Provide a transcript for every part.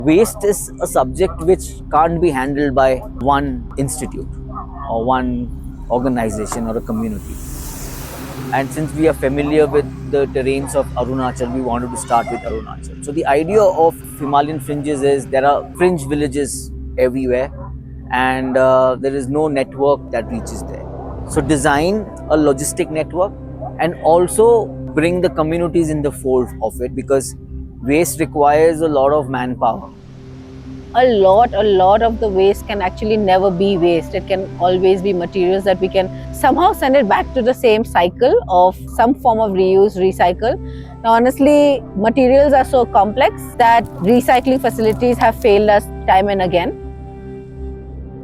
Waste is a subject which can't be handled by one institute or one organization or a community. And since we are familiar with the terrains of Arunachal, we wanted to start with Arunachal. So the idea of Himalayan fringes is there are fringe villages everywhere, and there is no network that reaches there. So design a logistic network and also bring the communities in the fold of it, because waste requires a lot of manpower. A lot of the waste can actually never be waste. It can always be materials that we can somehow send it back to the same cycle of some form of reuse, recycle. Now, honestly, materials are so complex that recycling facilities have failed us time and again.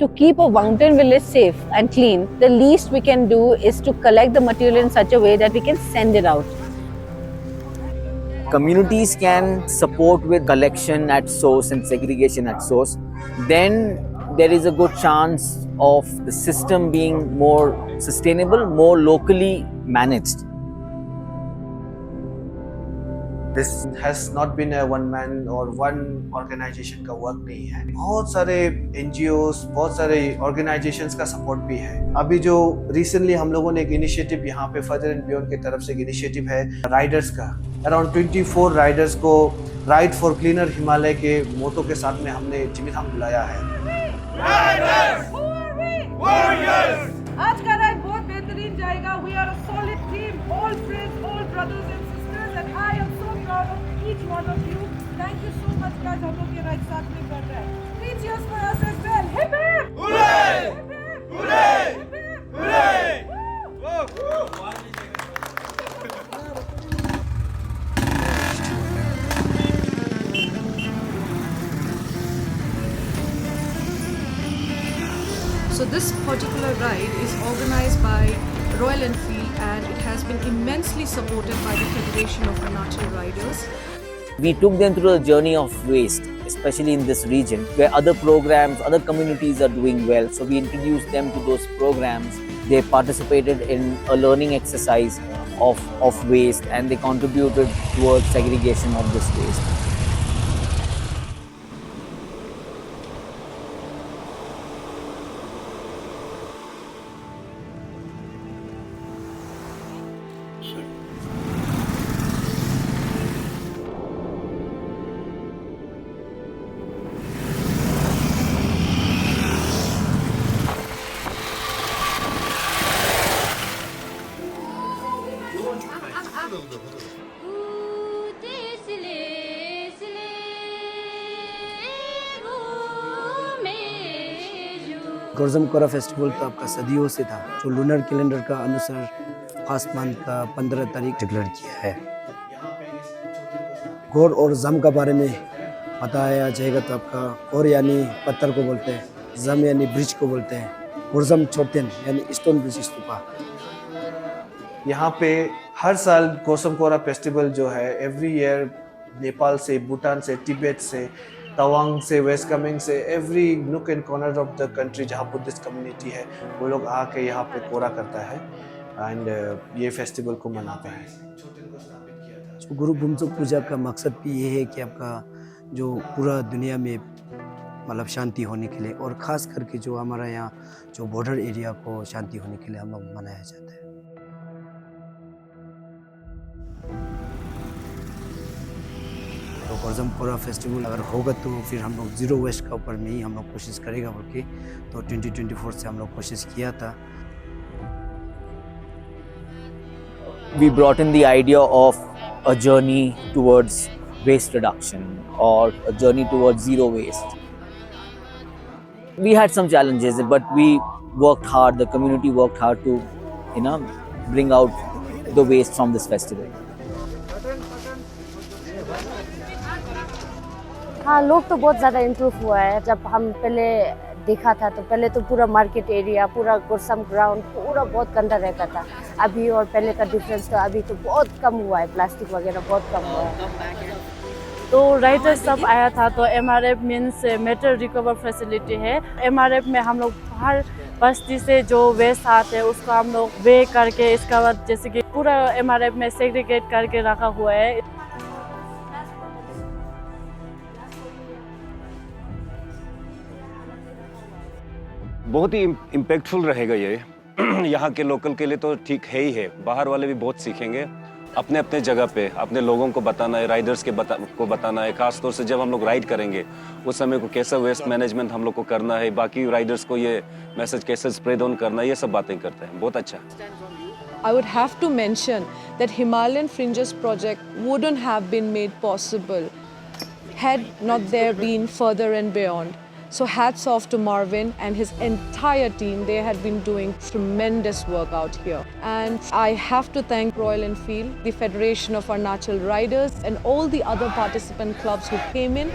To keep a mountain village safe and clean, the least we can do is to collect the material in such a way that we can send it out. Communities can support with collection at source and segregation at source, then there is a good chance of the system being more sustainable, more locally managed. This has not been a one man or one organization का work नहीं है. बहुत सारे NGOs, बहुत सारे organizations का support भी है. अभी जो रिसेंटली हम लोगों ने एक इनिशिएटिव यहाँ पे फर्दर एंड बियॉन्ड की तरफ से एक इनिशिएटिव है राइडर्स का. अराउंड 24 राइडर्स को राइड फॉर क्लीनर हिमालय के मोटो के साथ में हमने जिमीधाम बुलाया है. आज का राइड बहुत बेहतरीन जाएगा. We are a solid team, all friends, all brothers and sisters, and I am so proud of each one of you. Thank you so much, guys. हम लोग ये राइड साथ में कर रहे हैं. 3 cheers for us as well. Hip hip! Hooray! Hip hip! Hooray! Hip hip! Hooray! So this particular ride is organized by Royal Enfield and it has been immensely supported by the Federation of Arunachal Riders. We took them through the journey of waste, especially in this region where other programs, other communities are doing well. So we introduced them to those programs. They participated in a learning exercise of waste, and they contributed towards segregation of this waste. गोर्जम कोरा festival तो आपका सदियों से था, जो lunar calendar का अनुसार फर्स्ट मंथ का 15 तारीख डिक्लेयर किया है. गोर और जम का बारे में बताया जाएगा तो आपका गोर यानी पत्थर को बोलते हैं, जम यानी ब्रिज को बोलते हैं, गोर्जम चोटेन यानी स्टोन ब्रिज स्तूपा. यहाँ पे हर साल गोर्जम कोरा फेस्टिवल जो है एवरी ईयर नेपाल से, भूटान से, तिब्बत से, तवांग से, वेस्ट कामेंग से, एवरी नुक and corner of the country जहाँ बुद्धिस्ट कम्युनिटी है वो लोग आके यहाँ पे कोरा करता है एंड ये फेस्टिवल को मनाता है. गुरु बुमचुक पूजा का मकसद भी ये है कि आपका जो पूरा दुनिया में मतलब शांति होने के लिए, और ख़ास करके जो हमारा यहाँ जो बॉर्डर एरिया को शांति होने के लिए हम लोग मनाया जाता है. तो गोर्जम कोरा फेस्टिवल अगर होगा तो फिर हम लोग जीरो वेस्ट का ऊपर में ही हम लोग कोशिश करेगा बोल के, तो 2024 से हम लोग कोशिश किया था. We brought in the idea of a journey towards waste reduction or a journey towards zero waste. We had some challenges, but we worked hard, the community worked hard to, bring out the waste from this festival. हाँ, लोग तो बहुत ज़्यादा improve हुआ है. जब हम पहले देखा था तो पहले तो पूरा मार्केट एरिया, पूरा गोरसम ग्राउंड पूरा बहुत गंदा रहता था. अभी और पहले का डिफरेंस तो अभी तो बहुत कम हुआ है, प्लास्टिक वगैरह बहुत कम हुआ है. तो राइडर सब आया था, तो MRF means metal recover facility है. MRF में हम लोग हर बस्ती से जो वेस्ट आते हैं उसको हम लोग वे करके, इसका बाद जैसे कि पूरा MRF में सेग्रीगेट करके रखा हुआ है. बहुत ही इम्पैक्टफुल रहेगा ये। यहाँ के लोकल के लिए तो ठीक है ही है, बाहर वाले भी बहुत सीखेंगे। अपने अपने जगह पे अपने लोगों को बताना है, राइडर्स को बताना है, खास तौर से जब हम लोग राइड करेंगे उस समय को कैसा वेस्ट मैनेजमेंट हम लोग को करना है, बाकी राइडर्स को ये मैसेज कैसे स्प्रेड ऑन करना है, ये सब बातें करते हैं। बहुत अच्छा। I would have to mention that Himalayan Fringes project wouldn't have been made possible had not there been further and beyond. So hats off to Marvin and his entire team. They had been doing tremendous work out here. And I have to thank Royal Enfield, the Federation of Arunachal Riders and all the other participant clubs who came in